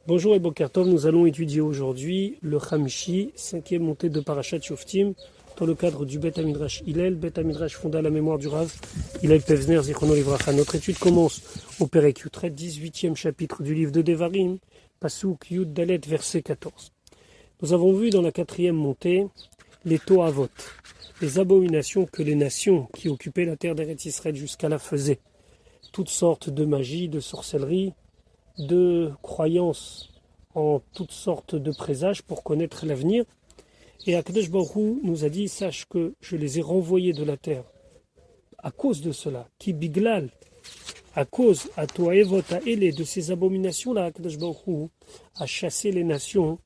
Bonjour et Boker Tov, nous allons étudier aujourd'hui le Chamishi, cinquième montée de Parashat Shoftim, dans le cadre du Bet Hamidrash Hillel. Bet Hamidrash fonda la mémoire du Rav Hillel Pevzner Zichrono Livracha. Notre étude commence au Perek Yutret, 18e chapitre du livre de Devarim, Pasuk Yud Dalet, verset 14. Nous avons vu dans la quatrième montée les Tohavot, les abominations que les nations qui occupaient la terre d'Eretz Israël jusqu'à là faisaient. Toutes sortes de magie, de sorcellerie, de croyances en toutes sortes de présages pour connaître l'avenir. Et Akadosh Baruch Hu nous a dit, sache que je les ai renvoyés de la terre à cause de cela, qui biglal, à cause à toi Evot à Elé de ces abominations-là, Akadosh Baruch Hu a chassé les nations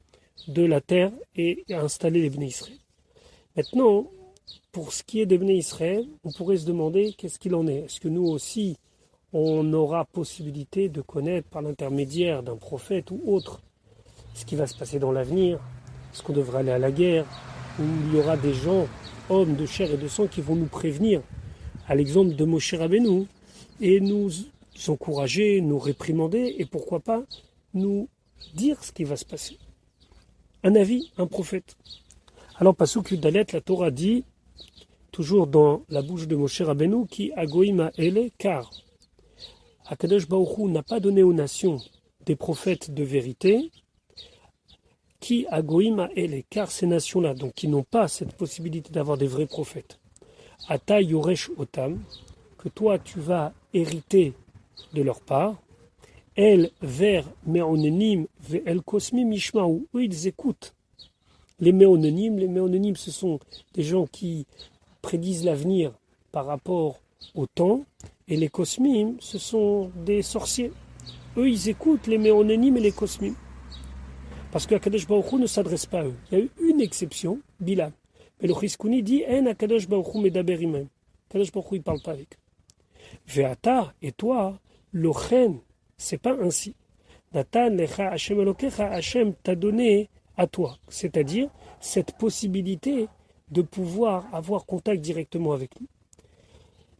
de la terre et a installé les Bnei Israël. Maintenant, pour ce qui est des Bnei Israël, on pourrait se demander qu'est-ce qu'il en est. Est-ce que nous aussi on aura possibilité de connaître par l'intermédiaire d'un prophète ou autre ce qui va se passer dans l'avenir, est-ce qu'on devra aller à la guerre, où il y aura des gens, hommes de chair et de sang, qui vont nous prévenir, à l'exemple de Moshe Rabbeinu, et nous encourager, nous réprimander, et pourquoi pas nous dire ce qui va se passer. Un avis, un prophète. Alors, Pasuk Yudalet, la Torah dit, toujours dans la bouche de Moshe Rabbeinu, qui agoïma ele, car Akadosh Baruch Hu n'a pas donné aux nations des prophètes de vérité, qui agoïma ele, car ces nations-là, donc qui n'ont pas cette possibilité d'avoir des vrais prophètes, ata yoresh otam, que toi tu vas hériter de leur part, el vers meonenim ve el kosmim ishmaou, eux ils écoutent les méononymes ce sont des gens qui prédisent l'avenir par rapport au temps, et les kosmim, ce sont des sorciers. Eux, ils écoutent les méononymes et les kosmim. Parce que Akadosh Baruch Hu ne s'adresse pas à eux. Il y a eu une exception, Bilam. Mais le Chizkouni dit, en Akadosh Baruch Hu medaber imem. Akadosh Baruch Hu, il ne parle pas avec eux. Ve'ata, et toi, lochen, c'est pas ainsi. Natan lecha Hashem elokecha, Hashem t'a donné à toi. C'est-à-dire, cette possibilité de pouvoir avoir contact directement avec lui.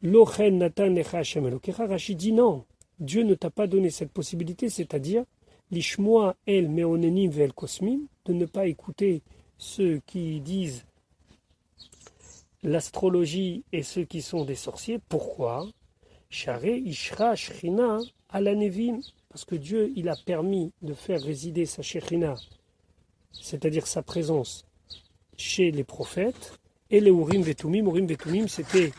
Lochen Natan lecha Hashem elokecha, Rachid dit non, Dieu ne t'a pas donné cette possibilité, c'est-à-dire l'ishmoa el meonenim ve'el kosmim, de ne pas écouter ceux qui disent l'astrologie et ceux qui sont des sorciers. Pourquoi? Share ishra shrina ala nevim, parce que Dieu il a permis de faire résider sa shrina, c'est-à-dire sa présence chez les prophètes, et les Urim Vetumim. Urim Vetumim, c'était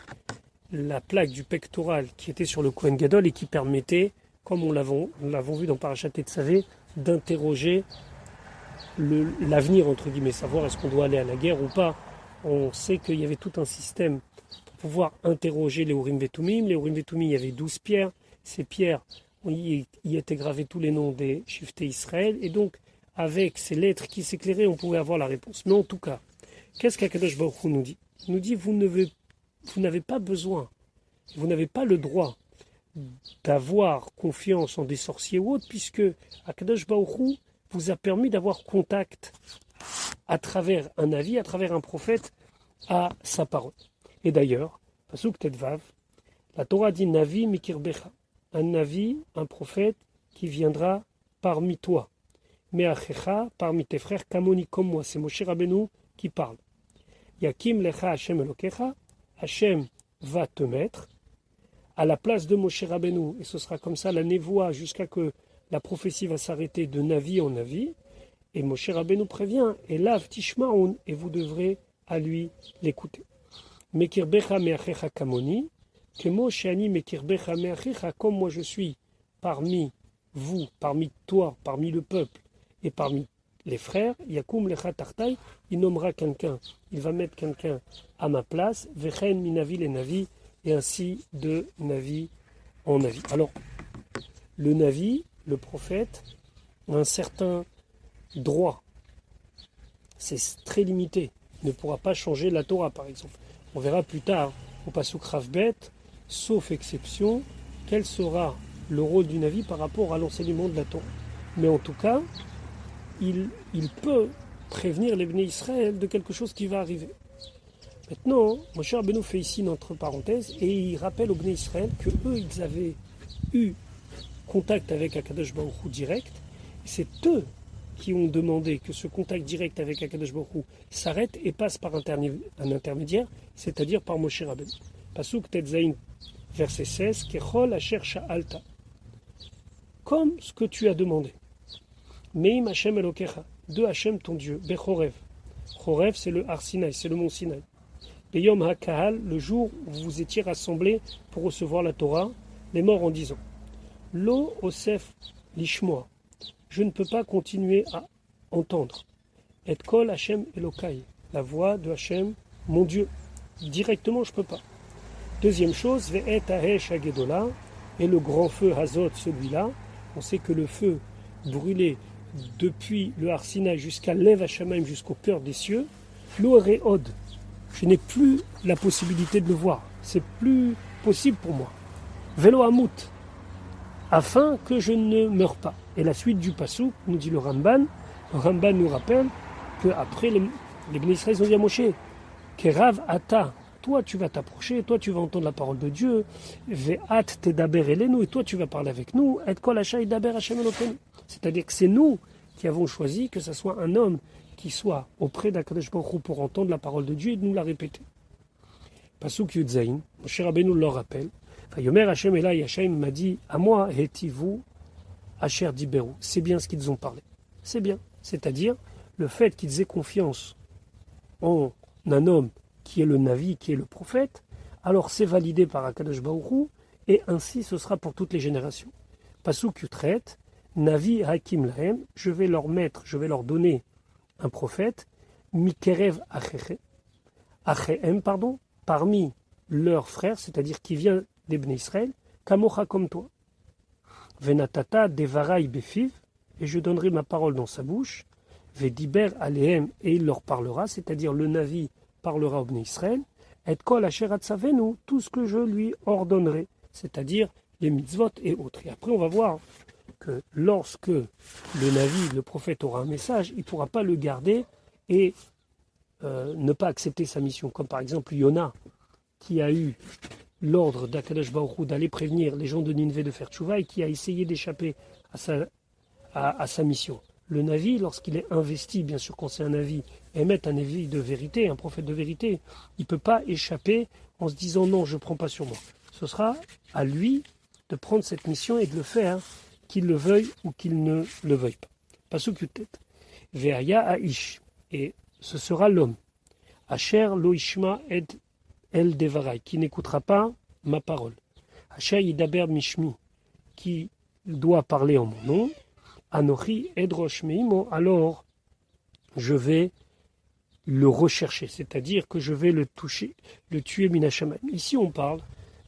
la plaque du pectoral qui était sur le Kohen Gadol et qui permettait, comme nous l'avons vu dans Parashat Tetzavé, d'interroger l'avenir, entre guillemets, savoir est-ce qu'on doit aller à la guerre ou pas. On sait qu'il y avait tout un système pour pouvoir interroger les Urim Vetumim. Les Urim Vetumim, il y avait 12 pierres. Ces pierres, il y étaient gravés tous les noms des Shifté Israël. Et donc, avec ces lettres qui s'éclairaient, on pouvait avoir la réponse. Mais en tout cas, qu'est-ce qu'Akadosh Baruch Hu nous dit? Il nous dit, vous n'avez pas besoin, vous n'avez pas le droit d'avoir confiance en des sorciers ou autres, puisque Akadosh Baruch Hu vous a permis d'avoir contact à travers un avis, à travers un prophète, à sa parole. Et d'ailleurs, Pasuk Tetvav, la Torah dit Navi mikirbecha, un navi, un prophète qui viendra parmi toi. Meachecha, parmi tes frères, kamoni, comme moi. C'est Moshe Rabbeinu qui parle. Yakim lecha Hashem elokecha, Hashem va te mettre à la place de Moshe Rabbeinu, et ce sera comme ça la névoie jusqu'à que la prophétie va s'arrêter de navi en navi, et Moshe Rabbeinu prévient, et lav tishmaun, et vous devrez à lui l'écouter. Mekirbecha meachecha kamoni, kemo sheani mekirbecha meachecha, comme moi je suis parmi vous, parmi toi, parmi le peuple, et parmi les frères, Yakum lecha tartai, il nommera quelqu'un, il va mettre quelqu'un à ma place, Vechen minavi les navi, et ainsi de navi en navi. Alors, le navi, le prophète, a un certain droit. C'est très limité. Il ne pourra pas changer la Torah, par exemple. On verra plus tard, au Pasuk Ravbet, sauf exception, quel sera le rôle du navi par rapport à l'enseignement de la Torah. Mais en tout cas, il peut prévenir les Bnei Israël de quelque chose qui va arriver. Maintenant, Moshe Rabbeinu fait ici une entre parenthèses et il rappelle aux Bnei Israël que eux, ils avaient eu contact avec Akadosh Baruch Hu direct C'est eux qui ont demandé que ce contact direct avec Akadosh Baruch Hu s'arrête et passe par un intermédiaire, c'est-à-dire par Moshe Rabbeinu. Pasuk Tetzain, verset 16, Kechol Asher Sha'alta. Comme ce que tu as demandé. Meim Hashem Elokecha, de Hashem ton Dieu, Bechorev. Chorev, c'est le Har Sinaï, c'est le mont Sinaï. Beyom HaKahal, le jour où vous étiez rassemblés pour recevoir la Torah, les morts en disant Lo Osef Lishmoa, je ne peux pas continuer à entendre. Et Kol Hashem Elokai, la voix de Hashem, mon Dieu. Directement, je ne peux pas. Deuxième chose, Ve'et Haesh Hagedola, et le grand feu Hazot, celui-là. On sait que le feu brûlait depuis le Har Sinaï jusqu'à Lev Hashamayim, jusqu'au cœur des cieux. Lo Re'od, je n'ai plus la possibilité de le voir. C'est plus possible pour moi. Velo Hamut, afin que je ne meure pas. Et la suite du Passouk, nous dit le Ramban nous rappelle qu'après les Bnei Israël ont dit à Moshe, Kerav Ata, toi tu vas t'approcher, toi tu vas entendre la parole de Dieu, Ve'at Tedaber Elenu, et toi tu vas parler avec nous, Et Kol Hashem Yedaber Hashem Elokeinu. C'est-à-dire que c'est nous qui avons choisi que ce soit un homme qui soit auprès d'Akadosh Baruch Hu pour entendre la parole de Dieu et de nous la répéter. Pasuk Yudzaïn, Moshe Rabbeinu le rappelle, Yomer Hashem Elai, Hashem m'a dit, à moi, Hetivu, Asher Diberu. C'est bien ce qu'ils ont parlé. C'est bien. C'est-à-dire, le fait qu'ils aient confiance en un homme qui est le Navi, qui est le prophète, alors c'est validé par Akadosh Baruch Hu, et ainsi ce sera pour toutes les générations. Pasuk Yutret, Navi Hakim Lahem, je vais leur donner un prophète, Mikerev Achem, parmi leurs frères, c'est-à-dire qui vient des Bnei Israël, Kamocha comme toi. Venatata devarai befiv, et je donnerai ma parole dans sa bouche. Vediber alehem, et il leur parlera, c'est-à-dire le Navi parlera au Bnei Israël. Et kol asher atzavenu, tout ce que je lui ordonnerai, c'est-à-dire les mitzvot et autres. Et après on va voir que lorsque le Navi, le prophète aura un message, il ne pourra pas le garder et ne pas accepter sa mission. Comme par exemple Yona, qui a eu l'ordre d'Akadosh Baruch Hu d'aller prévenir les gens de Nineveh de faire tchouva et qui a essayé d'échapper à sa mission. Le Navi, lorsqu'il est investi, bien sûr quand c'est un Navi, émettre un Navi de vérité, un prophète de vérité, il ne peut pas échapper en se disant non, je ne prends pas sur moi. Ce sera à lui de prendre cette mission et de le faire, qu'il le veuille ou qu'il ne le veuille pas. Pasuk Yutet. Ve'aya Aish, et ce sera l'homme. Asher lo ishma ed El Devarai, qui n'écoutera pas ma parole. Asher Yidaber Mishmi, qui doit parler en mon nom. Anochi Edrosh Meimo, alors je vais le rechercher, c'est-à-dire que je vais le toucher, le tuer Minashamayim. Ici on parle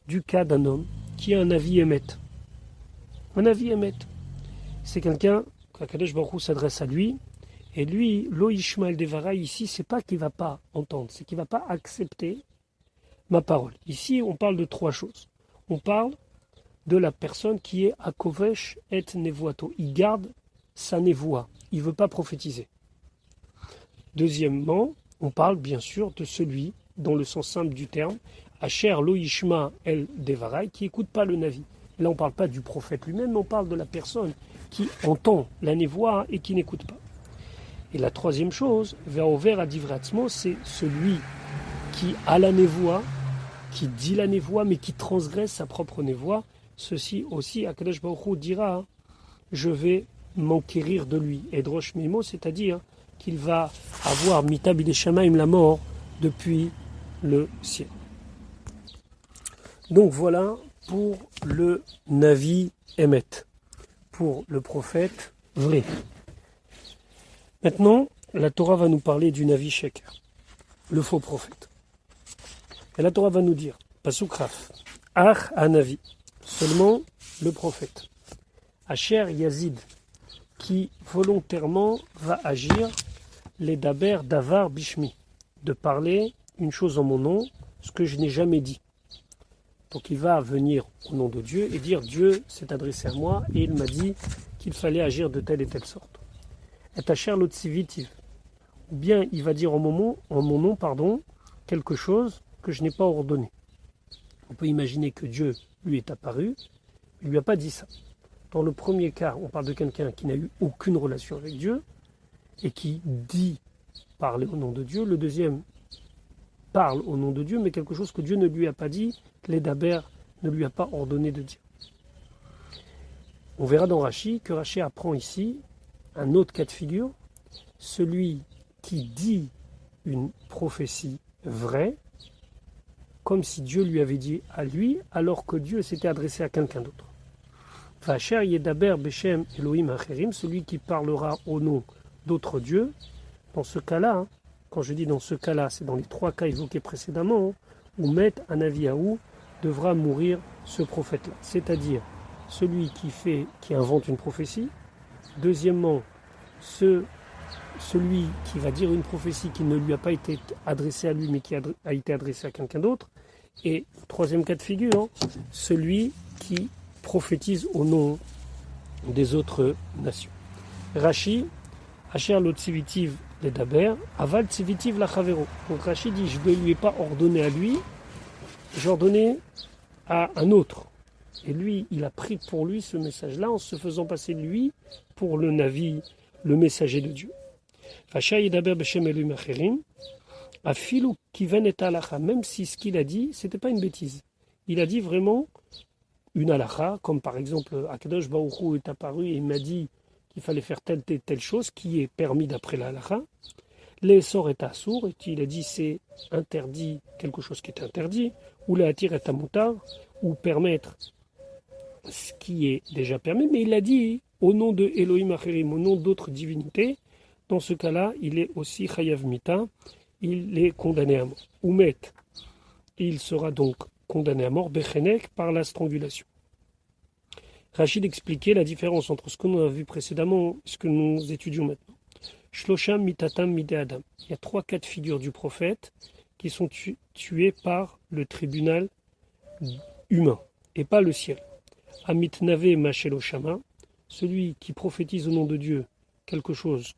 du cas d'un homme qui a un avis émet. Un avis émet. C'est quelqu'un, qu'Akadosh Baruch Hu s'adresse à lui, et lui, Lo Ishmael Devarai, ici, c'est pas qu'il ne va pas entendre, c'est qu'il ne va pas accepter ma parole. Ici, on parle de trois choses. On parle de la personne qui est à Kovesh et Nevoato. Il garde sa névoie. Il ne veut pas prophétiser. Deuxièmement, on parle bien sûr de celui, dans le sens simple du terme, Asher Lo Ishma El Devarai, qui n'écoute pas le Navi. Là, on ne parle pas du prophète lui-même, mais on parle de la personne qui entend la névoie et qui n'écoute pas. Et la troisième chose, Ve'over Adivratzmo, c'est celui qui a la névoie, qui dit la névoie, mais qui transgresse sa propre névoie. Ceci aussi, Akadosh Baruch Hu dira, je vais m'enquérir de lui. Et Drosh Mimo, c'est-à-dire qu'il va avoir Mitab Ideshamaim, la mort, depuis le ciel. Donc voilà pour le Navi Emet, pour le prophète vrai. Maintenant, la Torah va nous parler du Navi Sheker, le faux prophète. Et la Torah va nous dire, Pasuk Raf, Ach Anavi, seulement le prophète. Asher Yazid, qui volontairement va agir, les Daber Davar Bishmi, de parler une chose en mon nom, ce que je n'ai jamais dit. Donc il va venir au nom de Dieu et dire Dieu s'est adressé à moi et il m'a dit qu'il fallait agir de telle et telle sorte. Et Asher Lotzivitiv, ou bien il va dire en mon nom, quelque chose que je n'ai pas ordonné. On peut imaginer que Dieu lui est apparu, il ne lui a pas dit ça. Dans le premier cas, on parle de quelqu'un qui n'a eu aucune relation avec Dieu et qui dit parler au nom de Dieu. Le deuxième parle au nom de Dieu, mais quelque chose que Dieu ne lui a pas dit, que les Daber ne lui a pas ordonné de dire. On verra dans Rashi que Rashi apprend ici un autre cas de figure, celui qui dit une prophétie vraie, comme si Dieu lui avait dit à lui, alors que Dieu s'était adressé à quelqu'un d'autre. Vacher Yedaber Beshem Elohim Acherim, celui qui parlera au nom d'autres dieux. Dans ce cas-là, quand je dis dans ce cas-là, c'est dans les trois cas évoqués précédemment, où Met Anaviaou devra mourir ce prophète-là. C'est-à-dire celui qui invente une prophétie. Deuxièmement, celui qui va dire une prophétie qui ne lui a pas été adressée à lui, mais qui a été adressée à quelqu'un d'autre. Et troisième cas de figure, celui qui prophétise au nom des autres nations. Rashi, Asher lo tzivitiv le daber, aval tzivitiv la chavero. Donc Rashi dit, je ne lui ai pas ordonné à lui, j'ai ordonné à un autre. Et lui, il a pris pour lui ce message-là en se faisant passer lui pour le Navi, le messager de Dieu. Asher yedaber b'shem Elohim acherim, afilu kiven et halacha, même si ce qu'il a dit, c'était pas une bêtise. Il a dit vraiment une halakha, comme par exemple Akadosh Baruch Hu est apparu et il m'a dit qu'il fallait faire telle chose qui est permis d'après la halakha. L'essor est assour, et il a dit c'est interdit, quelque chose qui est interdit, ou le hatir est amutar, ou permettre ce qui est déjà permis, mais il a dit au nom de Elohim Acherim, au nom d'autres divinités. Dans ce cas-là, il est aussi chayav mita, il est condamné à mort. Ou met, il sera donc condamné à mort, Bechenek, par la strangulation. Rachid expliquait la différence entre ce que nous avons vu précédemment et ce que nous étudions maintenant. Shlosham mitatam mide adam. Il y a trois cas de figure du prophète qui sont tués par le tribunal humain et pas le ciel. Amit nave masheloshama, celui qui prophétise au nom de Dieu quelque chose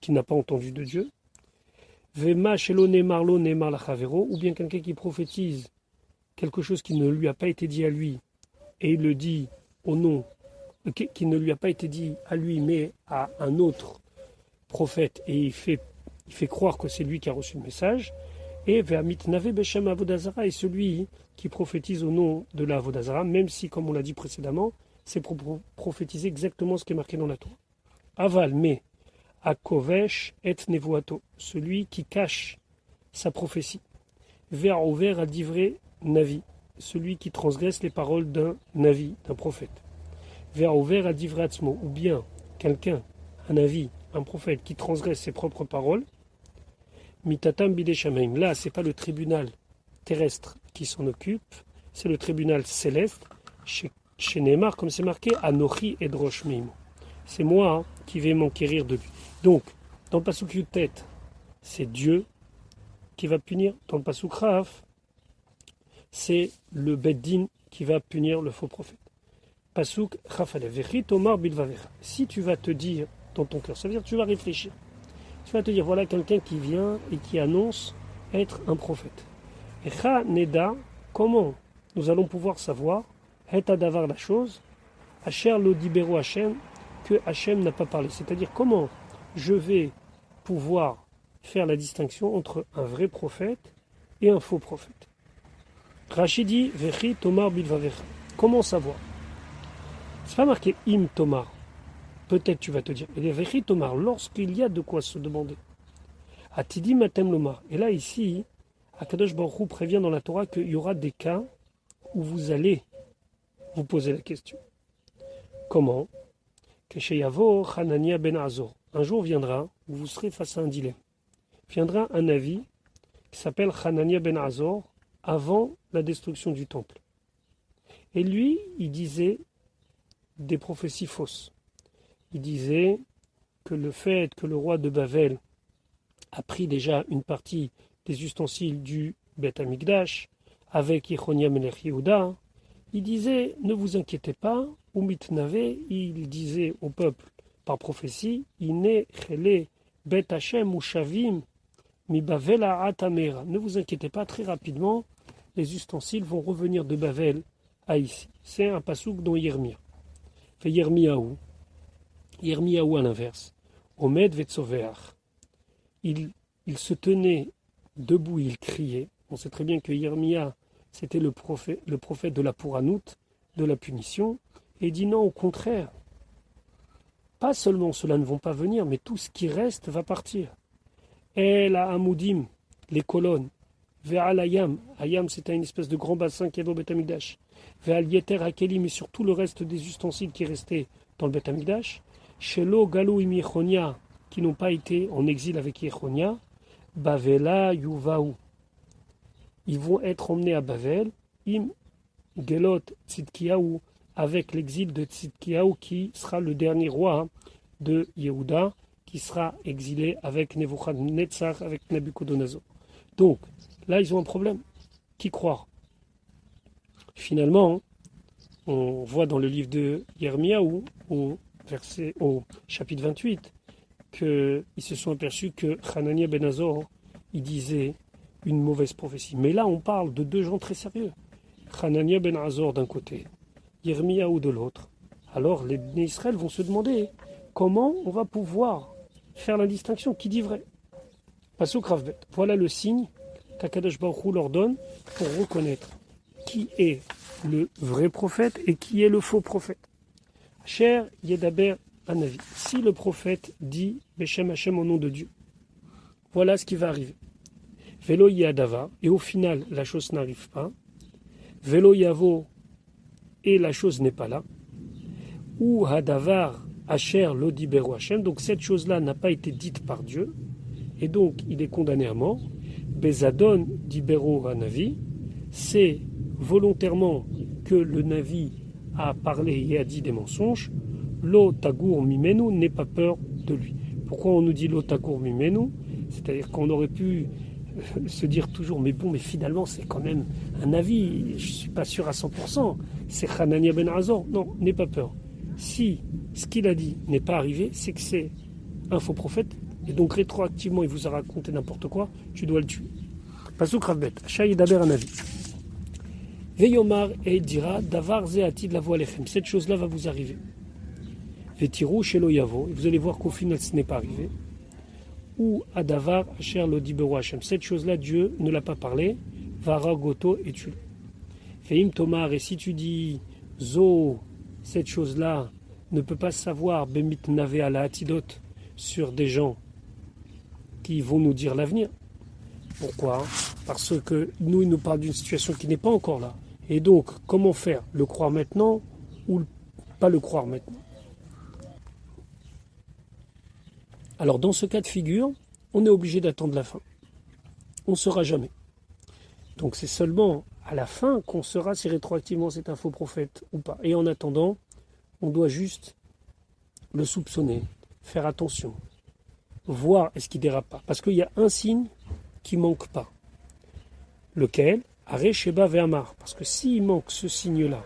qui n'a pas entendu de Dieu. Vema shelo nemar lo nemar lachavero, ou bien quelqu'un qui prophétise quelque chose qui ne lui a pas été dit à lui, et il le dit au nom, qui ne lui a pas été dit à lui, mais à un autre prophète, et il fait croire que c'est lui qui a reçu le message. Et Ve'amit nave beshem avodazara, et celui qui prophétise au nom de la avodazara, même si, comme on l'a dit précédemment, c'est pour prophétiser exactement ce qui est marqué dans la Torah. Aval, mais Akovesh et nevuato, celui qui cache sa prophétie. Vers ouvert à divré Navi, celui qui transgresse les paroles d'un Navi, d'un prophète. Vers ouvert à divratzmo, ou bien quelqu'un, un Navi, un prophète qui transgresse ses propres paroles. Mitatam bideshameim, là c'est pas le tribunal terrestre qui s'en occupe, c'est le tribunal céleste, chez Neymar, comme c'est marqué, Anochi edrosh meimo. C'est moi qui vais m'enquérir de lui. Donc, dans le Pasuk Yutet, c'est Dieu qui va punir. Dans le Pasuk Raf, c'est le Beddin qui va punir le faux prophète. Pasuk Chafalev, Vechi Tomar Bilvavecha. Si tu vas te dire dans ton cœur, ça veut dire que tu vas réfléchir. Tu vas te dire, voilà quelqu'un qui vient et qui annonce être un prophète. Echa Neda, comment nous allons pouvoir savoir, Het Adavar la chose, Asher Lodibero Hashem, que Hashem n'a pas parlé. C'est-à-dire, comment je vais pouvoir faire la distinction entre un vrai prophète et un faux prophète. Rachid dit, Vechi Tomar Bilvavecha. Comment savoir? C'est pas marqué Im Tomar. Peut-être tu vas te dire, mais Vechi Tomar, lorsqu'il y a de quoi se demander. Atidi Matem Lomar. Et là, ici, Akadosh Baruch Hu prévient dans la Torah qu'il y aura des cas où vous allez vous poser la question. Comment? Kesheyavo Hanania ben Azor. Un jour viendra où vous serez face à un dilemme. Viendra un Navi qui s'appelle Hanania ben Azor avant la destruction du temple. Et lui, il disait des prophéties fausses. Il disait que le fait que le roi de Bavel a pris déjà une partie des ustensiles du Beth Amikdash avec Yechonia Melech Yehuda, il disait ne vous inquiétez pas, Umitnave, il disait au peuple par prophétie, Ine Chele Bet Hashem Ushavim Mi Bavel Atamera. Ne vous inquiétez pas, très rapidement, les ustensiles vont revenir de Bavel à ici. C'est un pasouk dans Yermia. Fait Yirmiyahu à l'inverse. Omed vetzoveach. Il se tenait debout, il criait. On sait très bien que Yirmiya, c'était le prophète de la Pouranout, de la punition. Et il dit non, au contraire. Pas seulement ceux-là ne vont pas venir, mais tout ce qui reste va partir. El Amoudim, les colonnes. Ve'al Ayam. Ayam, c'était une espèce de grand bassin qui est dans le Beth Amikdash. Ve'al Yeter Hakelim, et sur tout le reste des ustensiles qui restaient dans le Beth Amikdash. Shelo Galou im Yechonia, qui n'ont pas été en exil avec Yechonia. Bavela Yuvaou. Ils vont être emmenés à Bavel. Im Gelot Tzidkiyahu, avec l'exil de Tzidkiyahu, qui sera le dernier roi de Yehuda, qui sera exilé avec Nebuchadnezzar, avec Nabucodonosor. Donc, là, ils ont un problème. Qui croire? Finalement, on voit dans le livre de Yirmiyahu, au chapitre 28, qu'ils se sont aperçus que Hanania ben Azor, il disait une mauvaise prophétie. Mais là, on parle de deux gens très sérieux. Hanania ben Azor d'un côté, Yirmiyahu de l'autre. Alors, les Bnei Israël vont se demander comment on va pouvoir faire la distinction. Qui dit vrai? Pasuk Ravbet. Voilà le signe qu'Akadosh Baruch Hu leur donne pour reconnaître qui est le vrai prophète et qui est le faux prophète. Cher Yedaber Anavi. Si le prophète dit Beshem Hashem au nom de Dieu, voilà ce qui va arriver. Velo Yadava, et au final la chose n'arrive pas. Velo Yavo, et la chose n'est pas là. Ou Hadavar Asher Lodiberu Hashem, donc cette chose-là n'a pas été dite par Dieu, et donc il est condamné à mort. Bezadon Diberu Hanavi, c'est volontairement que le Navi a parlé et a dit des mensonges. Lo Tagur Mimenu, n'ait pas peur de lui. Pourquoi on nous dit Lo Tagur Mimenu? C'est-à-dire qu'on aurait pu se dire toujours, mais bon, mais finalement c'est quand même un avis, je ne suis pas sûr à 100%, c'est Hanania ben Azor. Non, n'aie pas peur. Si ce qu'il a dit n'est pas arrivé, c'est que c'est un faux prophète, et donc rétroactivement il vous a raconté n'importe quoi, tu dois le tuer. Pasuk Ravbet, Shaï Daber Anavi. Veyomar et il dira, Davar Zeati de la voie lechem, cette chose-là va vous arriver. Vetirou Shelo Yavo, et vous allez voir qu'au final ce n'est pas arrivé. Ou Adavar Asher Lodiberu Hashem, cette chose-là Dieu ne l'a pas parlé, Vara Goto et tu. Veim Tomar, et si tu dis Zo, cette chose-là ne peut pas savoir Bemit Nave ala Atidot sur des gens qui vont nous dire l'avenir. Pourquoi? Parce que nous, il nous parle d'une situation qui n'est pas encore là. Et donc, comment faire? Le croire maintenant ou pas le croire maintenant? Alors, dans ce cas de figure, on est obligé d'attendre la fin. On ne saura jamais. Donc, c'est seulement à la fin qu'on saura si rétroactivement c'est un faux prophète ou pas. Et en attendant, on doit juste le soupçonner, faire attention, voir est-ce qu'il dérape pas. Parce qu'il y a un signe qui ne manque pas. Lequel? Aré Sheba Ve'amar. Parce que s'il manque ce signe-là,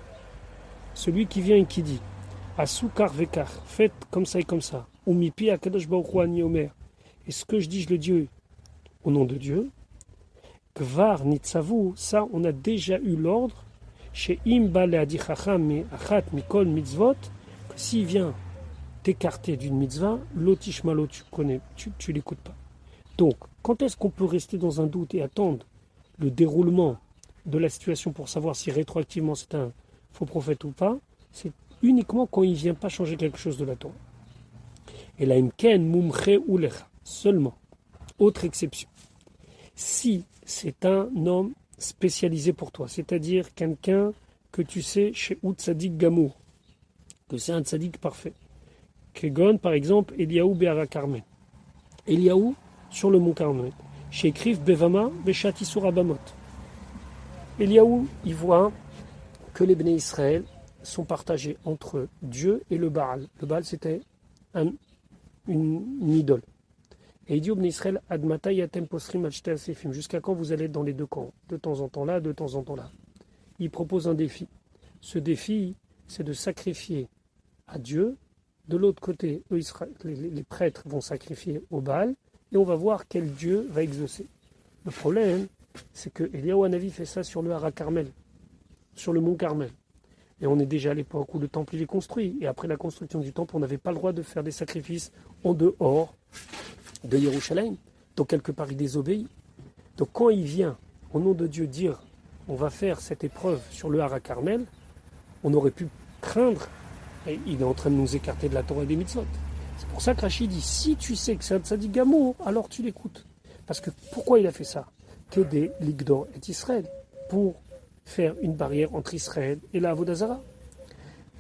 celui qui vient et qui dit Asukar Vekar, faites comme ça et comme ça, ou Mipi Akadosh Baruch Hu Ani Omer, et ce que je dis, je le dis au nom de Dieu, Kvar Nitsavu, ça on a déjà eu l'ordre, chez Imba Leadi Chacham Achat Mikol Mitzvot, que s'il vient t'écarter d'une mitzvah, l'otish malo, tu connais, tu l'écoutes pas. Donc, quand est-ce qu'on peut rester dans un doute et attendre le déroulement de la situation pour savoir si rétroactivement c'est un faux prophète ou pas? C'est uniquement quand il ne vient pas changer quelque chose de la Torah. Et là, imken mumche ulecha, seulement. Autre exception. Si c'est un homme spécialisé pour toi, c'est-à-dire quelqu'un que tu sais chez Tzadik Gamour, que c'est un tzadik parfait. Kegon, par exemple, Eliaou Be'ara Carmel. Eliaou sur le mont Carmel. Chez Krif Bevama Beshatisur Abamot. Eliaou, il voit que les Bnei Israël sont partagés entre Dieu et le Baal. Le Baal, c'était une idole. Et il dit au Bnei Israël, Admata yatem posrim al shte asefim, jusqu'à quand vous allez être dans les deux camps, de temps en temps là, de temps en temps là. Il propose un défi. Ce défi, c'est de sacrifier à Dieu. De l'autre côté, eux, les prêtres vont sacrifier au Baal, et on va voir quel Dieu va exaucer. Le problème, c'est que Eliaou Hanavi fait ça sur le Hara Carmel, sur le mont Carmel. Et on est déjà à l'époque où le temple il est construit. Et après la construction du temple, on n'avait pas le droit de faire des sacrifices en dehors de Yerushalayim. Donc quelque part, il désobéit. Donc quand il vient, au nom de Dieu, dire on va faire cette épreuve sur le Hara Carmel, on aurait pu craindre, et il est en train de nous écarter de la Torah et des mitzvot. C'est pour ça que Rachid dit, si tu sais que c'est un tzaddik gamour, alors tu l'écoutes. Parce que pourquoi il a fait ça? Que des Ligdor et Israël, pour faire une barrière entre Israël et la Avodazara.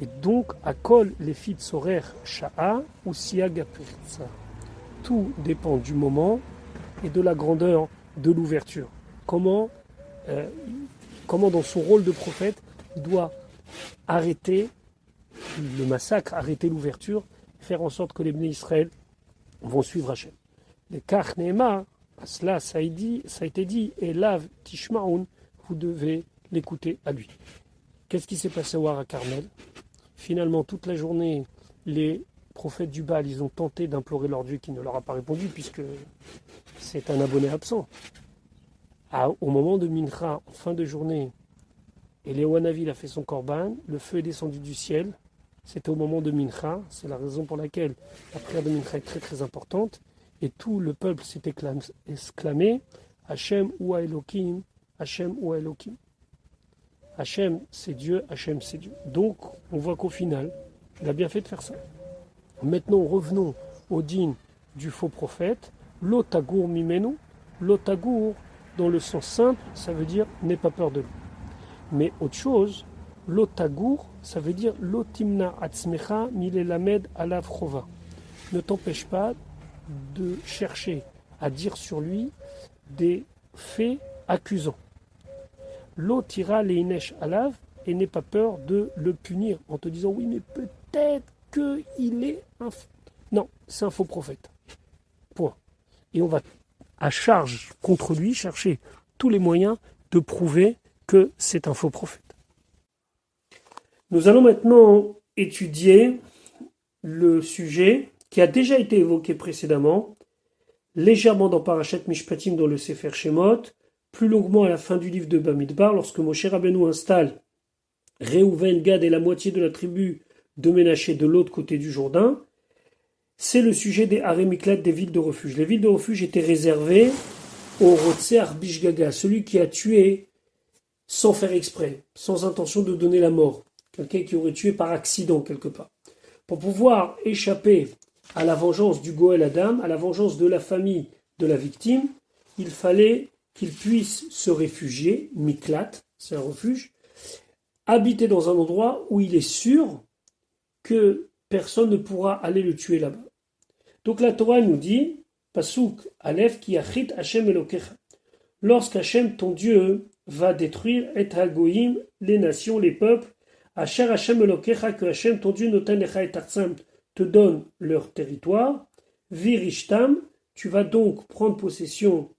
Et donc, à Kol, les filles Sorer Sha'a ou Siagapiritza. Tout dépend du moment et de la grandeur de l'ouverture. Comment dans son rôle de prophète, il doit arrêter le massacre, arrêter l'ouverture, faire en sorte que les Bnei Israël vont suivre Hachem. Les Kach Nehemar, cela ça a été dit, et Lav Tishmaoun, vous devez l'écouter à lui. Qu'est-ce qui s'est passé au Hara Carmel? Finalement, toute la journée, les prophètes du Baal, ils ont tenté d'implorer leur Dieu qui ne leur a pas répondu, puisque c'est un abonné absent. Au moment de Mincha, en fin de journée, Eliyahu a fait son korban, le feu est descendu du ciel, c'était au moment de Mincha, c'est la raison pour laquelle la prière de Mincha est très très importante, et tout le peuple s'est exclamé, Hachem ou Elohim, Hachem ou Elohim. Hachem c'est Dieu, Hachem c'est Dieu. Donc on voit qu'au final, il a bien fait de faire ça. Maintenant revenons au din du faux prophète, l'otagour mimenu, l'otagour dans le sens simple, ça veut dire n'aie pas peur de lui. Mais autre chose, l'otagour, ça veut dire l'otimna atzmecha milelamed alav chova. Ne t'empêche pas de chercher à dire sur lui des faits accusants. L'otira leinesh alav, et n'aie pas peur de le punir en te disant oui mais peut-être qu'il est un... Non, c'est un faux prophète. Point. Et on va à charge contre lui chercher tous les moyens de prouver que c'est un faux prophète. Nous allons maintenant étudier le sujet qui a déjà été évoqué précédemment, légèrement dans Parashat Mishpatim dans le Sefer Shemot, plus longuement à la fin du livre de Bamidbar, lorsque Moshe Rabbeinu installe Réhouven, Gad et la moitié de la tribu de Ménaché de l'autre côté du Jourdain. C'est le sujet des Haré Miklat, des villes de refuge. Les villes de refuge étaient réservées au Rotzer Bishgaga, celui qui a tué sans faire exprès, sans intention de donner la mort. Quelqu'un qui aurait tué par accident quelque part. Pour pouvoir échapper à la vengeance du Goël Adam, à la vengeance de la famille de la victime, il fallait qu'il puisse se réfugier, Miklat, c'est un refuge, habiter dans un endroit où il est sûr que personne ne pourra aller le tuer là-bas. Donc la Torah nous dit, Pasuk Aleph ki yachit Hashem Elokecha. Lorsqu'Hachem, ton Dieu, va détruire et hagoyim, les nations, les peuples, Asher Hashem Elokecha, que Hashem, ton Dieu, noten lecha et artsam, te donne leur territoire, virishtam, tu vas donc prendre possession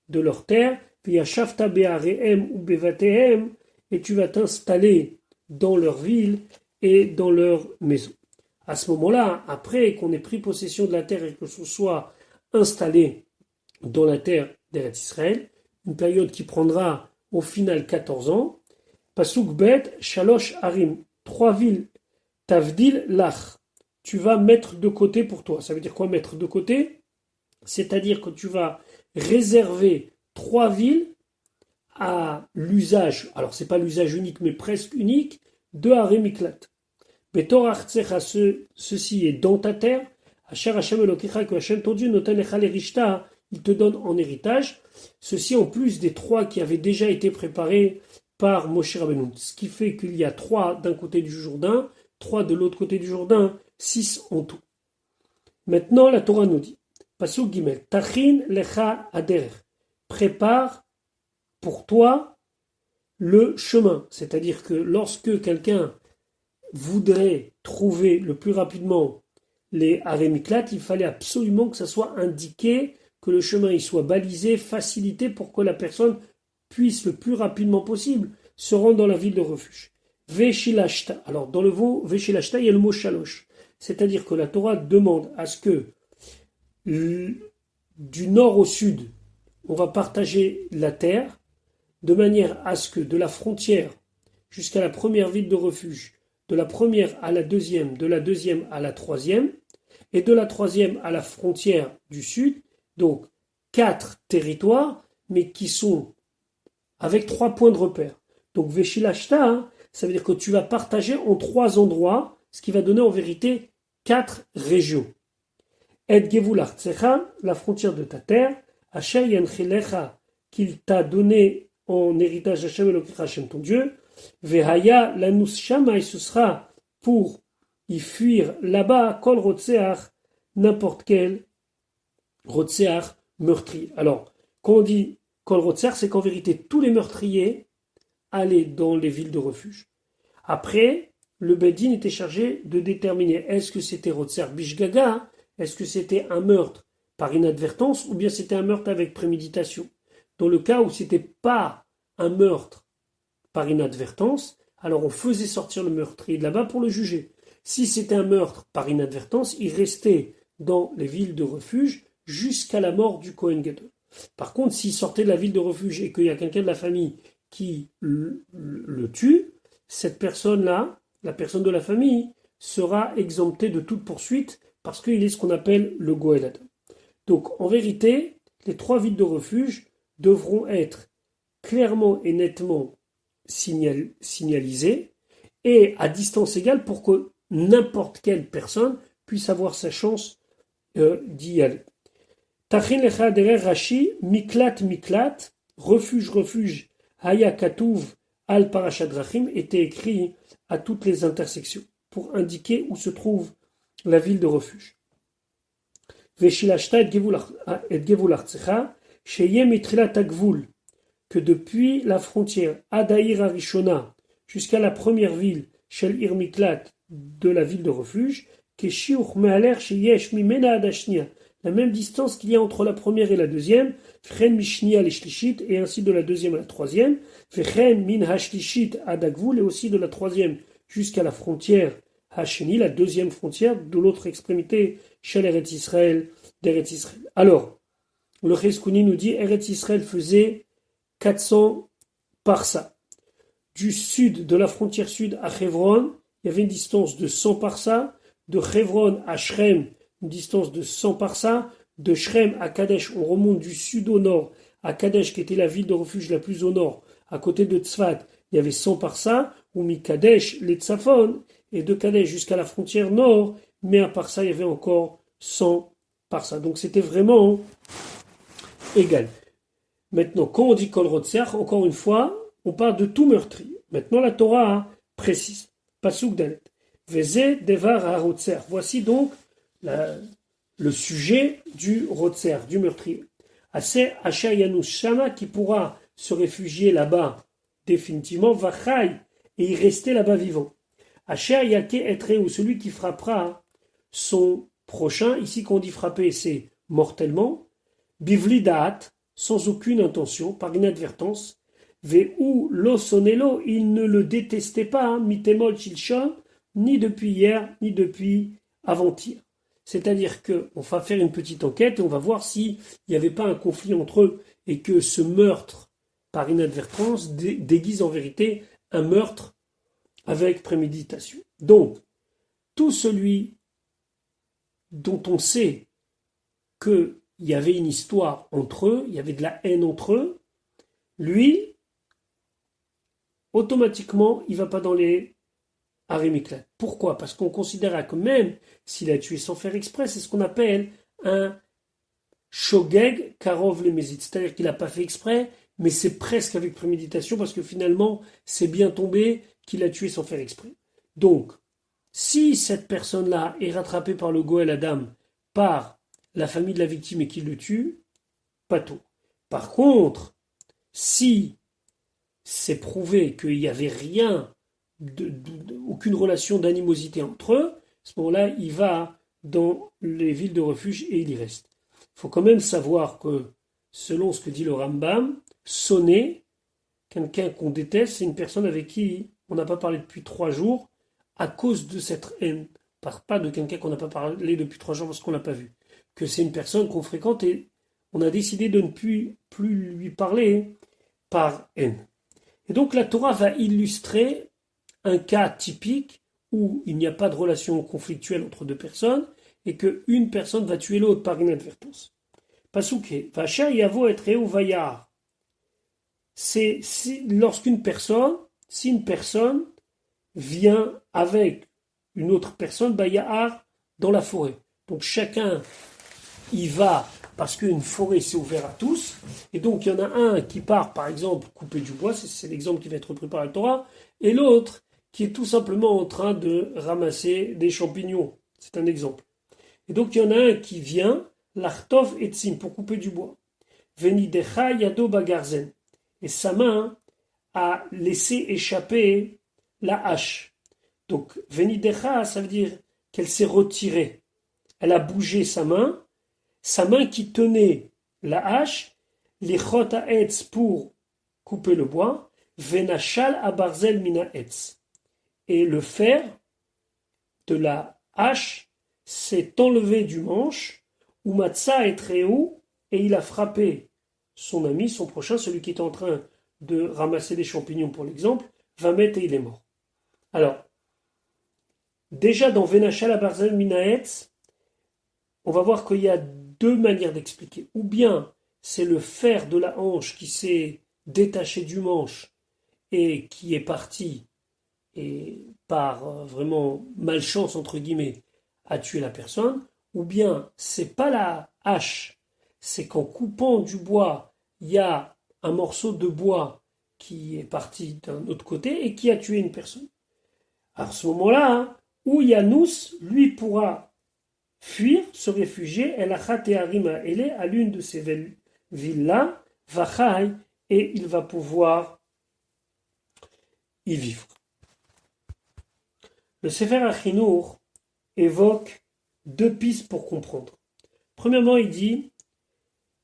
de leur terre, viyashavta be'arehem ou bevatehem, et tu vas t'installer dans leur ville et dans leur maison. À ce moment-là, après qu'on ait pris possession de la terre et que ce soit installé dans la terre d'Eretz Israël, une période qui prendra au final 14 ans, Pasuk Bet, Shalosh Harim, 3 villes, Tavdil Lach, tu vas mettre de côté pour toi. Ça veut dire quoi mettre de côté? C'est-à-dire que tu vas réserver 3 villes à l'usage, alors c'est pas l'usage unique mais presque unique, de Haré Miklat. Betor Artsecha, ceci est dans ta terre, Asher Hashem Elokecha, que Hashem ton Dieu, Noten Lecha Lerishta, il te donne en héritage, ceci en plus des 3 qui avaient déjà été préparés par Moshe Rabbeinu. Ce qui fait qu'il y a 3 d'un côté du Jourdain, 3 de l'autre côté du Jourdain, 6 en tout. Maintenant, la Torah nous dit, Pasuk Gimel, Tachin Lecha Ader, prépare pour toi le chemin. C'est-à-dire que lorsque quelqu'un voudrait trouver le plus rapidement les Haré Miklat, il fallait absolument que ça soit indiqué, que le chemin il soit balisé, facilité pour que la personne puisse le plus rapidement possible se rendre dans la ville de refuge. Veshilashta. Alors dans le mot Veshilashta, il y a le mot Shalosh. C'est-à-dire que la Torah demande à ce que du nord au sud, on va partager la terre de manière à ce que de la frontière jusqu'à la première ville de refuge, de la première à la deuxième, de la deuxième à la troisième, et de la troisième à la frontière du sud, donc 4 territoires, mais qui sont avec 3 points de repère. Donc Veshilashta, ça veut dire que tu vas partager en 3 endroits, ce qui va donner en vérité 4 régions. Et Gevulartsecha, la frontière de ta terre, Asher Yanchilecha, qu'il t'a donné en héritage Hashem Elokecha Hashem ton Dieu, Vehaya lanus shama, et ce sera pour y fuir là-bas, kol rotseach, n'importe quel rotseach meurtrier. Alors, quand on dit kol rotseach, c'est qu'en vérité, tous les meurtriers allaient dans les villes de refuge. Après, le Bedin était chargé de déterminer est-ce que c'était rotseach bishgaga, est-ce que c'était un meurtre par inadvertance ou bien c'était un meurtre avec préméditation. Dans le cas où c'était pas un meurtre par inadvertance, alors on faisait sortir le meurtrier de là-bas pour le juger. Si c'était un meurtre par inadvertance, il restait dans les villes de refuge jusqu'à la mort du Kohen Gadol. Par contre, s'il sortait de la ville de refuge et qu'il y a quelqu'un de la famille qui le tue, cette personne-là, la personne de la famille, sera exemptée de toute poursuite parce qu'il est ce qu'on appelle le Goël Adam. Donc, en vérité, les 3 villes de refuge devront être clairement et nettement signalisées et à distance égale pour que n'importe quelle personne puisse avoir sa chance d'y aller. Tachin lecha derer Rashi, miklat, refuge, refuge, haya katuv al parashat drachim, était écrit à toutes les intersections pour indiquer où se trouve la ville de refuge. Veshilashta et gevulartsecha, sheye mitrilat hagvul, que depuis la frontière Adaïr Arishona jusqu'à la première ville, Shel Irmiklat, de la ville de refuge, Keshiuch Mealer Sheyesh Mimena Adashnia, la même distance qu'il y a entre la première et la deuxième, Fren Mishnia Leshlishit, et ainsi de la deuxième à la troisième, Fren Min Hashlishit Adagvul, et aussi de la troisième jusqu'à la frontière Hasheni, la deuxième frontière, de l'autre extrémité, Shel Eretz Israël, d'Eretz Israël. Alors, le Cheskuni nous dit, Eretz Israël faisait 400 parsa. Du sud, de la frontière sud à Hebron, il y avait une distance de 100 parsa. De Hebron à Shrem, une distance de 100 parsa. De Shrem à Kadesh, on remonte du sud au nord à Kadesh, qui était la ville de refuge la plus au nord. À côté de Tzfat, il y avait 100 parsa. Ou mi Kadesh, les Tzafon, et de Kadesh jusqu'à la frontière nord, mais à parsa, il y avait encore 100 parsa. Donc c'était vraiment égal. Maintenant, quand on dit Kol Rotseach, encore une fois, on parle de tout meurtrier. Maintenant, la Torah précise. Pasuk Dalet. Veze devar ha-Rotseach. Voici donc le sujet du Rotseach, du meurtrier. Assez Asher Yanus Shama, qui pourra se réfugier là-bas définitivement, Vachai, et y rester là-bas vivant. Asher Yake etre, ou celui qui frappera son prochain. Ici, quand on dit frapper, c'est mortellement. Bivli Da'at, sans aucune intention, par inadvertance. Ve'u lo sonelo, il ne le détestait pas, mitemol chilchon, ni depuis hier, ni depuis avant-hier. C'est-à-dire qu'on va faire une petite enquête et on va voir s'il n'y avait pas un conflit entre eux et que ce meurtre par inadvertance déguise en vérité un meurtre avec préméditation. Donc, tout celui dont on sait qu'il y avait une histoire entre eux, il y avait de la haine entre eux, lui, automatiquement, il ne va pas dans les harémiklat. Pourquoi ? Parce qu'on considérera que même s'il a tué sans faire exprès, c'est ce qu'on appelle un shogeg karov lemezit. C'est-à-dire qu'il n'a pas fait exprès, mais c'est presque avec préméditation parce que finalement, c'est bien tombé qu'il a tué sans faire exprès. Donc, si cette personne-là est rattrapée par le Goël Adam, par la famille de la victime et qu'il le tue, pas tout. Par contre, si c'est prouvé qu'il n'y avait rien, aucune relation d'animosité entre eux, à ce moment-là, il va dans les villes de refuge et il y reste. Il faut quand même savoir que, selon ce que dit le Rambam, sonner, quelqu'un qu'on déteste, c'est une personne avec qui on n'a pas parlé depuis 3 jours à cause de cette haine. Pas de quelqu'un qu'on n'a pas parlé depuis 3 jours parce qu'on ne l'a pas vu. Que c'est une personne qu'on fréquente et on a décidé de ne plus lui parler par haine. Et donc la Torah va illustrer un cas typique où il n'y a pas de relation conflictuelle entre deux personnes et qu'une personne va tuer l'autre par inadvertance. Pasouké, Vacha Yavo et Reu Vayar. C'est lorsqu'une personne, si une personne vient avec une autre personne, Bayahar, dans la forêt. Donc chacun y va parce qu'une forêt c'est ouvert à tous. Et donc il y en a un qui part, par exemple, couper du bois, c'est l'exemple qui va être repris par la Torah, et l'autre qui est tout simplement en train de ramasser des champignons. C'est un exemple. Et donc il y en a un qui vient, l'artov etzim, pour couper du bois. Venidecha yado bagarzen. Et sa main a laissé échapper la hache. Donc venidecha, ça veut dire qu'elle s'est retirée. Elle a bougé sa main qui tenait la hache, les chot ha'etz pour couper le bois, venachal abarzel mina etz. Et le fer de la hache s'est enlevé du manche, ou matza et treu, et il a frappé son ami, son prochain, celui qui est en train de ramasser des champignons pour l'exemple, va mettre et il est mort. Alors, déjà dans venachal abarzel mina etz, on va voir qu'il y a deux manières d'expliquer. Ou bien c'est le fer de la hanche qui s'est détaché du manche et qui est parti et par vraiment malchance entre guillemets a tué la personne, ou bien c'est pas la hache, c'est qu'en coupant du bois, il y a un morceau de bois qui est parti d'un autre côté et qui a tué une personne. Alors à ce moment-là, où Yanous, lui pourra fuir, se réfugier, El Achat et Arima Ele, à l'une de ces villes-là, Vachai, et il va pouvoir y vivre. Le Sefer HaChinour évoque deux pistes pour comprendre. Premièrement, il dit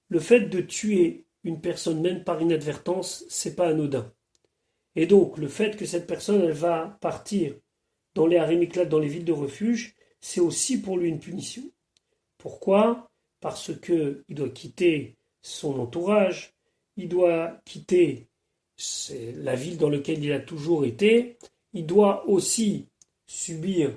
le fait de tuer une personne même par inadvertance, c'est pas anodin. Et donc, le fait que cette personne, elle va partir dans les harémiklat, dans les villes de refuge, c'est aussi pour lui une punition. Pourquoi ? Parce qu'il doit quitter son entourage, il doit quitter la ville dans laquelle il a toujours été, il doit aussi subir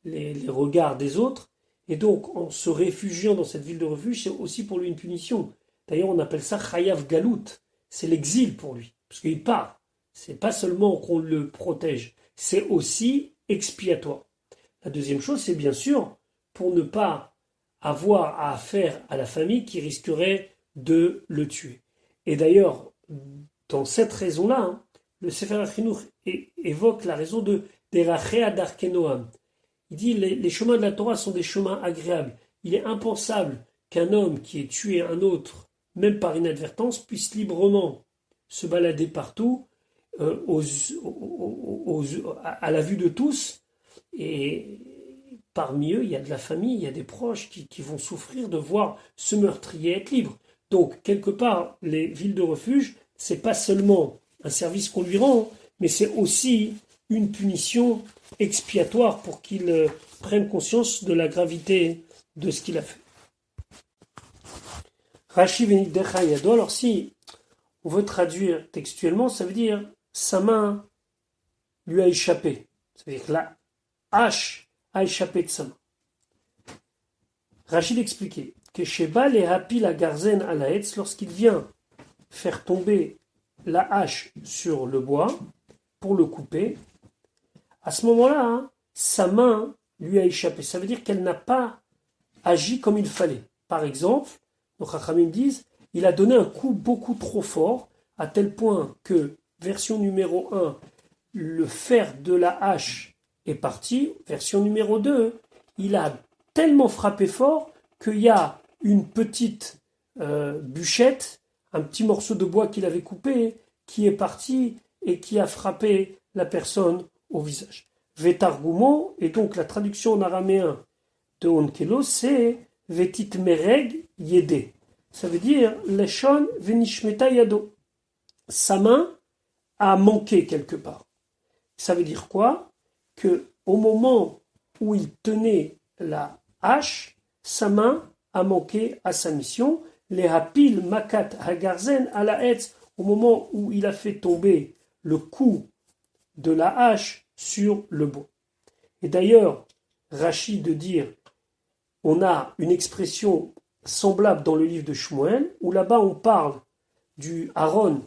les regards des autres, et donc en se réfugiant dans cette ville de refuge, c'est aussi pour lui une punition. D'ailleurs, on appelle ça Chayav Galout, c'est l'exil pour lui, parce qu'il part. C'est pas seulement qu'on le protège, c'est aussi expiatoire. La deuxième chose, c'est bien sûr pour ne pas avoir à affaire à la famille qui risquerait de le tuer. Et d'ailleurs, dans cette raison-là, le Sefer HaChinour évoque la raison de Derachea Darkei Noam. Il dit les chemins de la Torah sont des chemins agréables. Il est impensable qu'un homme qui ait tué un autre, même par inadvertance, puisse librement se balader partout, à la vue de tous. Et parmi eux, il y a de la famille, il y a des proches qui vont souffrir de voir ce meurtrier être libre. Donc, quelque part, les villes de refuge, c'est pas seulement un service qu'on lui rend, mais c'est aussi une punition expiatoire pour qu'il prenne conscience de la gravité de ce qu'il a fait. Rashi Venidecha Yado, alors si on veut traduire textuellement, ça veut dire sa main lui a échappé. Ça veut dire que la hache a échappé de sa main. Rachid expliquait que Sheba les hapi la garzen à la hetz, lorsqu'il vient faire tomber la hache sur le bois pour le couper, à ce moment-là, sa main lui a échappé. Ça veut dire qu'elle n'a pas agi comme il fallait. Par exemple, nos Chachamim disent, il a donné un coup beaucoup trop fort, à tel point que, version numéro 1, le fer de la hache est parti. Version numéro 2, il a tellement frappé fort qu'il y a une petite bûchette, un petit morceau de bois qu'il avait coupé, qui est parti et qui a frappé la personne au visage. Vetargumo, et donc la traduction en araméen de Onkelo, c'est Vetit mereg yede. Ça veut dire Leshon venishmeta yado. Sa main a manqué quelque part. Ça veut dire quoi ? Que au moment où il tenait la hache, sa main a manqué à sa mission. Les hapil makat hagarzen à la hetz, au moment où il a fait tomber le coup de la hache sur le bois. Et d'ailleurs, Rachi de dire, on a une expression semblable dans le livre de Shmuel, où là-bas on parle du Aaron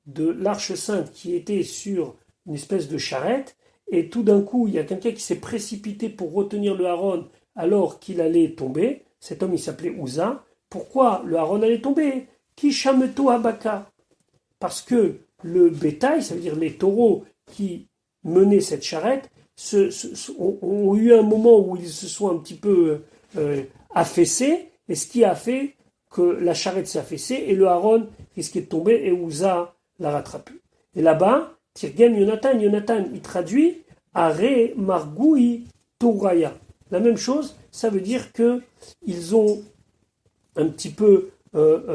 de l'Arche Sainte qui était sur une espèce de charrette, et tout d'un coup, il y a quelqu'un qui s'est précipité pour retenir le Aaron alors qu'il allait tomber. Cet homme, il s'appelait Uza. Pourquoi le Aaron allait tomber? Kishameto Abaka. Parce que le bétail, ça veut dire les taureaux qui menaient cette charrette, ont eu un moment où ils se sont un petit peu affaissés, et ce qui a fait que la charrette s'est affaissée, et le Aaron risquait de tomber, et Uza l'a rattrapé. Et là-bas, Tirgem Yonatan, il traduit Are Margoui Touraya. La même chose, ça veut dire que ils ont un petit peu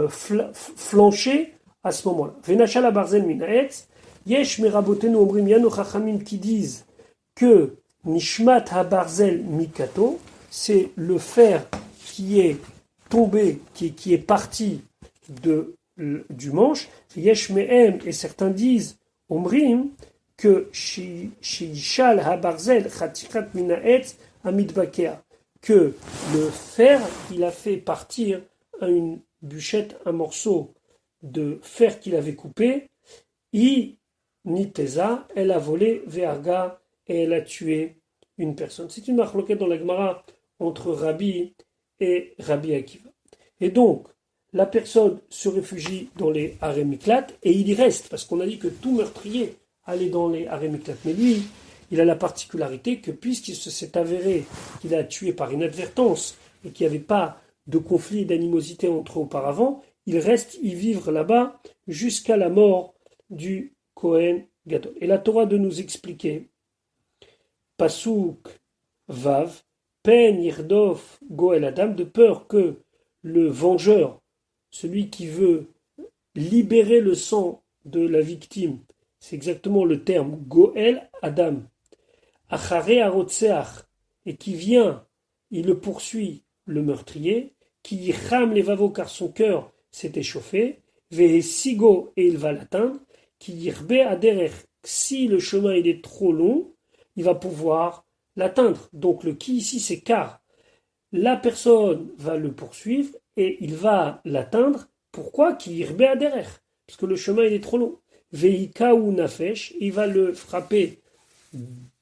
flanché à ce moment-là. Venachala Barzel Minaetz, Yesh Merabotenu Omrim Yano Chachamim qui disent que Nishmat HaBarzel Mikato, c'est le fer qui est tombé, qui est parti du manche. Yesh Mehem, et certains disent Omrim, que Shishal HaBarzel Chatikat Minaetz Amidbakea, que le fer, il a fait partir à une bûchette, un morceau de fer qu'il avait coupé, Niteza, elle a volé Ve'arga, et elle a tué une personne. C'est une marloquette dans la Gemara entre Rabbi et Rabbi Akiva. Et donc, la personne se réfugie dans les Haré Miklat, et il y reste, parce qu'on a dit que tout meurtrier allait dans les Haré Miklat. Mais lui, il a la particularité que puisqu'il s'est avéré qu'il a tué par inadvertance, et qu'il n'y avait pas de conflit et d'animosité entre eux auparavant, il reste y vivre là-bas jusqu'à la mort du Kohen Gadol. Et la Torah de nous expliquer, Pasuk Vav, Pen Yirdof Goel Adam, de peur que le vengeur, celui qui veut libérer le sang de la victime, c'est exactement le terme Goel Adam, Achare Arotseach, et qui vient, il le poursuit, le meurtrier, qui yicham levavo car son cœur s'est échauffé, Vehesigo, et il va l'atteindre, qui yirbe aderech, si le chemin il est trop long, il va pouvoir l'atteindre. Donc le qui ici c'est car. La personne va le poursuivre et il va l'atteindre. Pourquoi? Qui yirbe aderech, parce que le chemin il est trop long. Veika ou nafesh, il va le frapper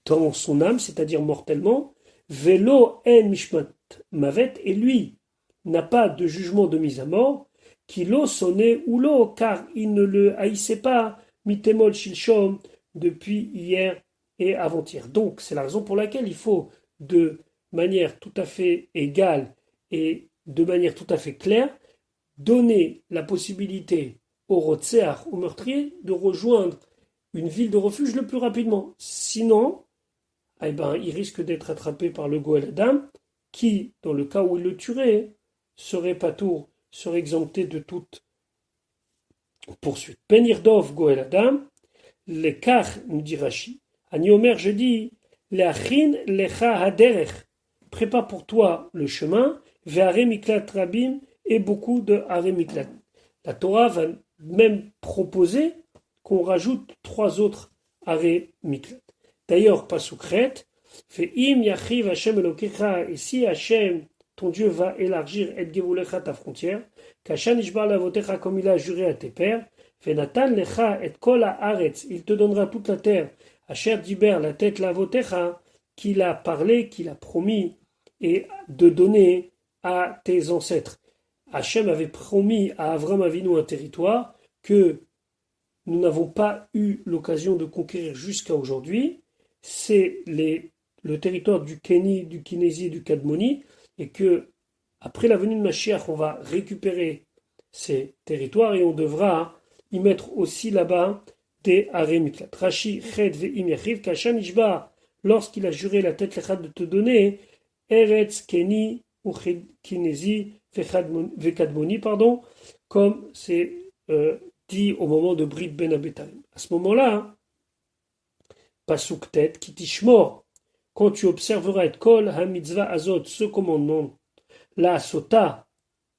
dans son âme, c'est-à-dire mortellement. Velo en mishmat mavet, et lui n'a pas de jugement de mise à mort. Kilo sonné ou lo, car il ne le haïssait pas, mitemol shilshom, depuis hier et avant-hier. Donc, c'est la raison pour laquelle il faut, de manière tout à fait égale et de manière tout à fait claire, donner la possibilité au rotseach, au meurtrier, de rejoindre une ville de refuge le plus rapidement. Sinon, eh ben, il risque d'être attrapé par le Goël Adam, qui, dans le cas où il le tuerait, serait patour, serait exempté de toute poursuite. Penirdov Goël Adam, les kar, nous dit Rashi. Ani Omer, je dis, le'achin lecha haderech, prépare pour toi le chemin, ve'are miklat rabim, et beaucoup de are miklat. La Torah va même proposer qu'on rajoute 3 autres are miklat. D'ailleurs, Pasukret, fait im yachiv Hashem elokecha, et si Hashem, ton Dieu, va élargir et gevulecha ta frontière, kashan ishbar lavotecha, comme il a juré à tes pères, fait natan lecha et kol haaretz, il te donnera toute la terre, Asher diber, la tête lavotecha, qu'il a parlé, qu'il a promis, et de donner à tes ancêtres. Hashem avait promis à Avram Avinu un territoire que nous n'avons pas eu l'occasion de conquérir jusqu'à aujourd'hui. C'est le territoire du Kéni, du Kinési et du Kadmoni, et que après la venue de Mashiach, on va récupérer ces territoires et on devra y mettre aussi là-bas des Haré Miklat. Rashi, Ched ve'im yachiv, kashan ishba, lorsqu'il a juré la tête lechad de te donner, Eretz, Kéni, ou Kinési, ve'Kadmoni, pardon, comme c'est dit au moment de Brit Ben Abetarim. À ce moment-là, Pasuk Tet, qui tishmor, quand tu observeras et kol ha-mitzvah azot, ce commandement, la sota,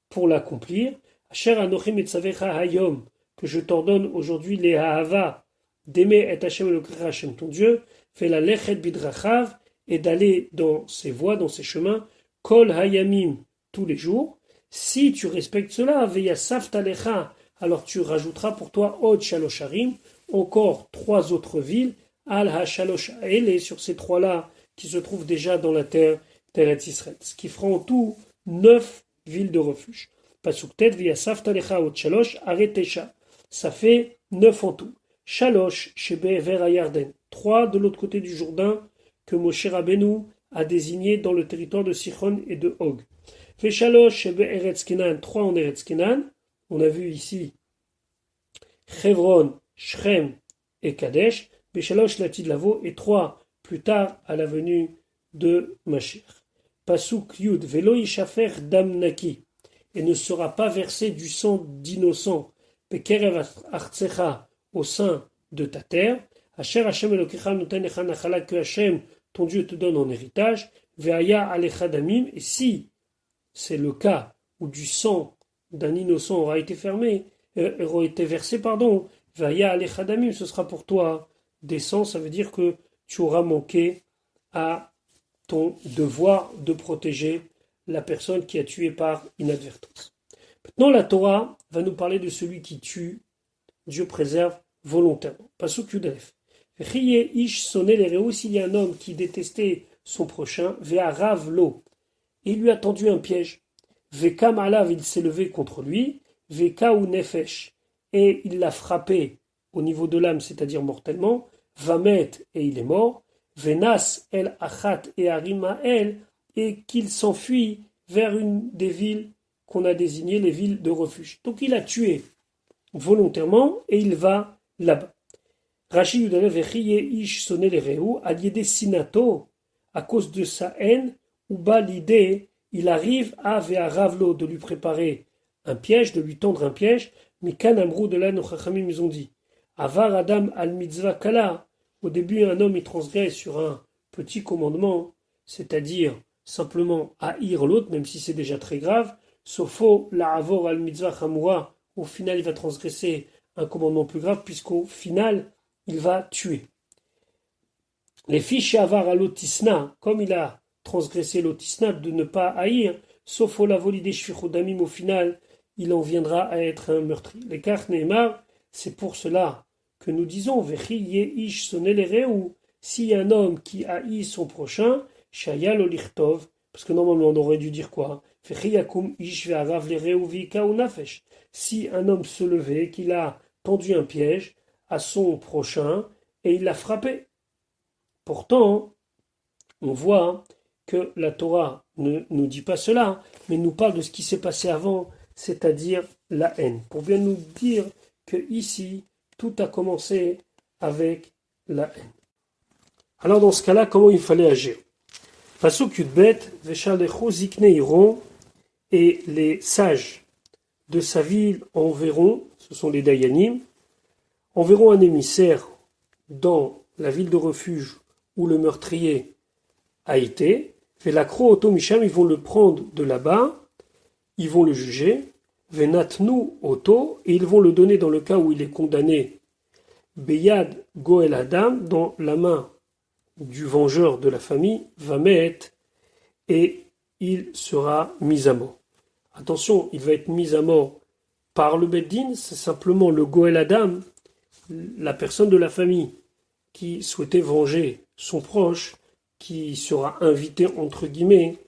pour l'accomplir, asher anochim etzavecha hayom, que je t'ordonne aujourd'hui les ha'ava, d'aimer et Hashem Elokecha Hashem ton Dieu, fais la lechet bidrachav, et d'aller dans ses voies, dans ses chemins, kol hayamim, tous les jours. Si tu respectes cela, veyasaf talecha, alors tu rajouteras pour toi od shalosh harim, encore 3 autres villes, al ha-shalosh ha'ele, sur ces 3-là, qui se trouvent déjà dans la terre d'Eretz Israël. Ce qui fera en tout 9 villes de refuge. Pasuk tet, veyasaf talecha od shalosh, aretesha. Ça fait 9 en tout. Shalosh, shebe ver hayarden. 3 de l'autre côté du Jourdain, que Moshe Rabbeinu a désigné dans le territoire de Sichon et de Og. Fait Shalosh, shebe Eretz Kenan, 3 en Eretz Kenan. On a vu ici Chevron, Shrem et Kadesh. Béchalosh, Latid Lavo, et 3 plus tard à la venue de Mashiach. Pasuk Yud, Velo Yishafer Dam Naki, et ne sera pas versé du sang d'innocent. Pekerev Artsecha, au sein de ta terre. Asher Hashem Elokecha noten lecha nachala, que Hashem, ton Dieu, te donne en héritage. Ve'aya alecha damim, et si c'est le cas où du sang d'un innocent aura été versé, Ve'aya alecha damim, ce sera pour toi des sangs, ça veut dire que tu auras manqué à ton devoir de protéger la personne qui a tué par inadvertance. Maintenant, la Torah va nous parler de celui qui tue, Dieu préserve volontairement. Pasuk Yudalef. Riye ish sonné les réus, s'il y a un homme qui détestait son prochain, ve'arav lo, il lui a tendu un piège. Ve'kam alav, il s'est levé contre lui, ve'ka ou nefesh, et il l'a frappé au niveau de l'âme, c'est-à-dire mortellement, vamet, et il est mort, ve'nas el achat et arima el, et qu'il s'enfuit vers une des villes qu'on a désignées, les villes de refuge. Donc il a tué volontairement et il va là-bas. Rashi Yudalev Vechiye Ish sonné les Réou, Aliédé Sinato, à cause de sa haine, ou bas l'idée, il arrive à Ve'aravlo, de lui préparer un piège, de lui tendre un piège, mais Kanamrou de là, nos Chachamim, ils ont dit, Avar Adam al Mitzvah Kala, au début un homme il transgresse sur un petit commandement, c'est-à-dire simplement haïr l'autre, même si c'est déjà très grave, Sofo la Avor al Mitzvah Chamura, au final il va transgresser un commandement plus grave, puisqu'au final, il va tuer. Les fiches avar à l'otisna, comme il a transgressé l'otisna de ne pas haïr, sauf au lavolidé shfichodamim, au final, il en viendra à être un meurtrier. Les cartes Neymar, c'est pour cela que nous disons, vechi ye ish sonel, si un homme qui haït son prochain, shayal olichtov, parce que normalement on aurait dû dire quoi? Vechi yakum ish ve'arav l'ereu vika ou nafesh. Si un homme se levait, qu'il a tendu un piège à son prochain et il l'a frappé. Pourtant, on voit que la Torah ne nous dit pas cela, mais nous parle de ce qui s'est passé avant, c'est-à-dire la haine. Pour bien nous dire que ici, tout a commencé avec la haine. Alors dans ce cas-là, comment il fallait agir? Pasuk Yudbet, Veshalecho Zikne Iron, et les sages de sa ville enverront, ce sont les Dayanim, enverront un émissaire dans la ville de refuge où le meurtrier a été, Velakro Oto-Misham, ils vont le prendre de là-bas, ils vont le juger, Venatnu Oto, et ils vont le donner dans le cas où il est condamné, Beyad Goel Adam, dans la main du vengeur de la famille, Vamet, et il sera mis à mort. Attention, il va être mis à mort par le Beddin, c'est simplement le Goel Adam, la personne de la famille qui souhaitait venger son proche, qui sera invité, entre guillemets,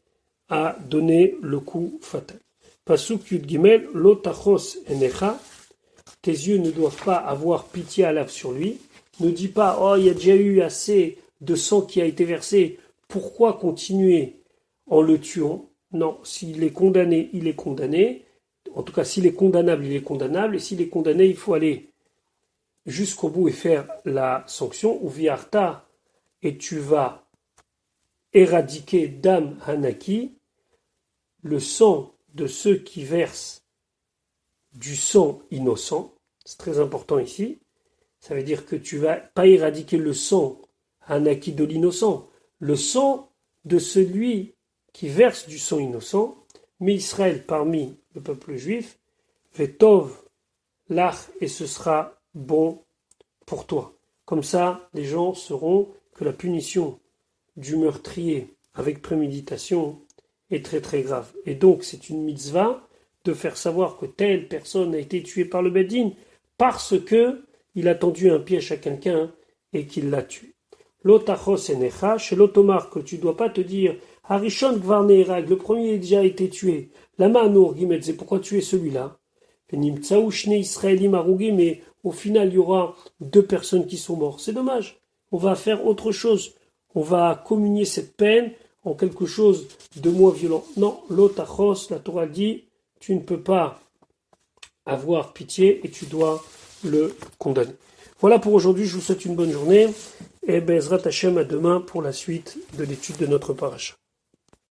à donner le coup fatal. Pasuk Yud Gimel, Lo tachos enecha, tes yeux ne doivent pas avoir pitié à l'ave sur lui. Ne dis pas, oh, il y a déjà eu assez de sang qui a été versé, pourquoi continuer en le tuant? Non, s'il est condamné, il est condamné. En tout cas, s'il est condamnable, il est condamnable. Et s'il est condamné, il faut aller jusqu'au bout et faire la sanction. Ou viarta, et tu vas éradiquer Dam Hanaki, le sang de ceux qui versent du sang innocent. C'est très important ici. Ça veut dire que tu vas pas éradiquer le sang Hanaki de l'innocent, le sang de celui qui verse du sang innocent, mais Israël parmi le peuple juif, Vetov, l'ach, et ce sera bon pour toi. Comme ça, les gens sauront que la punition du meurtrier avec préméditation est très très grave. Et donc, c'est une mitzvah de faire savoir que telle personne a été tuée par le Beddin parce que il a tendu un piège à quelqu'un et qu'il l'a tué. L'otachos enecha, chez l'automar, que tu ne dois pas te dire Harishon gvar neirag, le premier a déjà été tué. Lama anour gimetze, pourquoi tuer celui-là? Mais au final, il y aura 2 personnes qui sont mortes. C'est dommage. On va faire autre chose. On va communier cette peine en quelque chose de moins violent. Non, l'otachos, la Torah dit, tu ne peux pas avoir pitié et tu dois le condamner. Voilà pour aujourd'hui, je vous souhaite une bonne journée et Bezrat Hashem à demain pour la suite de l'étude de notre paracha.